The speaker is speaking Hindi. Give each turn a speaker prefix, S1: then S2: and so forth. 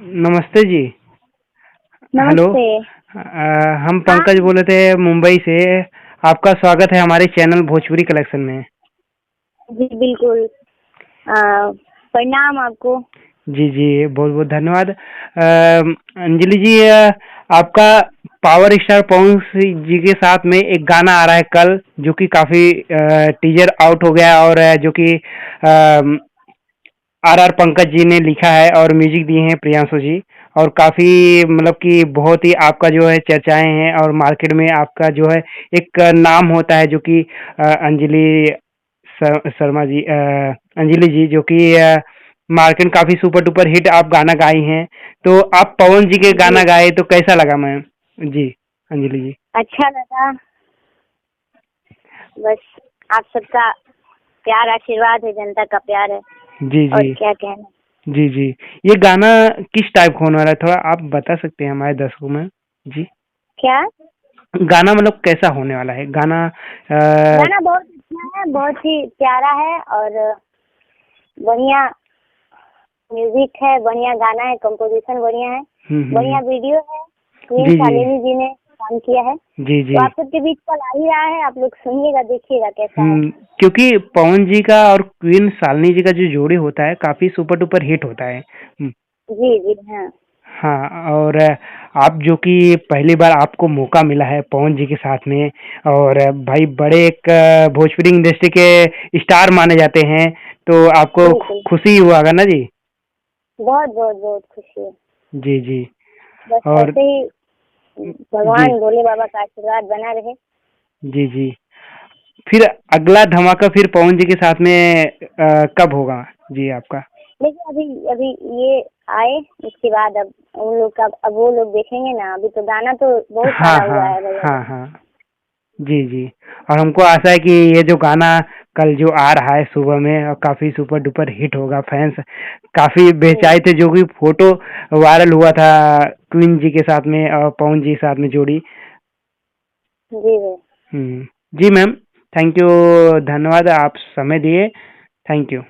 S1: नमस्ते जी। हेलो।
S2: नमस्ते।
S1: हम
S2: हाँ
S1: पंकज बोले थे मुंबई से। आपका स्वागत है हमारे चैनल भोजपुरी कलेक्शन में।
S2: जी बिल्कुल। प्रणाम आपको।
S1: जी जी, बहुत बहुत धन्यवाद। अंजलि जी, आपका पावर स्टार पवन सिंह जी के साथ में एक गाना आ रहा है कल, जो कि काफ़ी टीजर आउट हो गया, और जो कि आर आर पंकज जी ने लिखा है और म्यूजिक दिए हैं प्रियांशु जी। और काफ़ी मतलब कि बहुत ही आपका जो है चर्चाएं हैं, और मार्केट में आपका जो है एक नाम होता है, जो कि अंजलि शर्मा जी, अंजलि जी, जो कि मार्केट में काफ़ी सुपर डुपर हिट आप गाना गाई हैं। तो आप पवन जी के
S2: जी
S1: गाना गाए तो कैसा लगा मैम? जी, अंजलि जी।
S2: अच्छा लगा। बस आप सबका प्यार आशीर्वाद है, जनता का प्यार है।
S1: जी
S2: और
S1: जी।
S2: क्या कहना।
S1: जी जी। ये गाना किस टाइप का होने वाला है, थोड़ा आप बता सकते हैं हमारे दर्शकों में? जी।
S2: क्या
S1: गाना मतलब कैसा होने वाला है गाना?
S2: गाना बहुत अच्छा है, बहुत ही प्यारा है और बढ़िया म्यूजिक है, बढ़िया गाना है, कंपोजिशन बढ़िया है, बढ़िया
S1: हम्म।
S2: वीडियो है। क्वीन
S1: जी जी।
S2: शालिनी जी ने काम किया है।
S1: जी जी।
S2: तो आप सबके बीच कल आ ही रहा है, आप लोग सुनिएगा, देखिएगा कैसा है।
S1: क्योंकि पवन जी का और क्वीन शालिनी जी का जो जोड़ी होता है काफी सुपर डुपर हिट होता है।
S2: जी जी हाँ।
S1: हाँ, और आप जो कि पहली बार आपको मौका मिला है पवन जी के साथ में, और भाई बड़े एक भोजपुरी इंडस्ट्री के स्टार माने जाते हैं, तो आपको
S2: बिल्कुल।
S1: खुशी हुआ होगा ना जी?
S2: बहुत बहुत बहुत खुशी है।
S1: जी जी।
S2: बस
S1: और
S2: ऐसे ही
S1: जी
S2: भगवान भोले बाबा का आशीर्वाद बना रहे।
S1: जी जी। फिर अगला धमाका फिर पवन जी के साथ में कब होगा जी आपका?
S2: लेकिन अभी अभी ये आए, उसके बाद अब उन लोग का, अब वो लोग देखेंगे ना। अभी तो गाना तो बहुत
S1: हाँ
S2: सारा
S1: हाँ।
S2: हुआ है भैया।
S1: हाँ हाँ। जी जी। और हमको आशा है कि ये जो गाना कल जो आ रहा है सुबह में, और काफ़ी सुपर डुपर हिट होगा। फैंस काफ़ी बेचाए थे, जो कि फोटो वायरल हुआ था क्वीन जी के साथ में और पवन जी के साथ में जोड़ी।
S2: जी जी।
S1: जी मैम, थैंक यू, धन्यवाद, आप समय दिए। Thank you.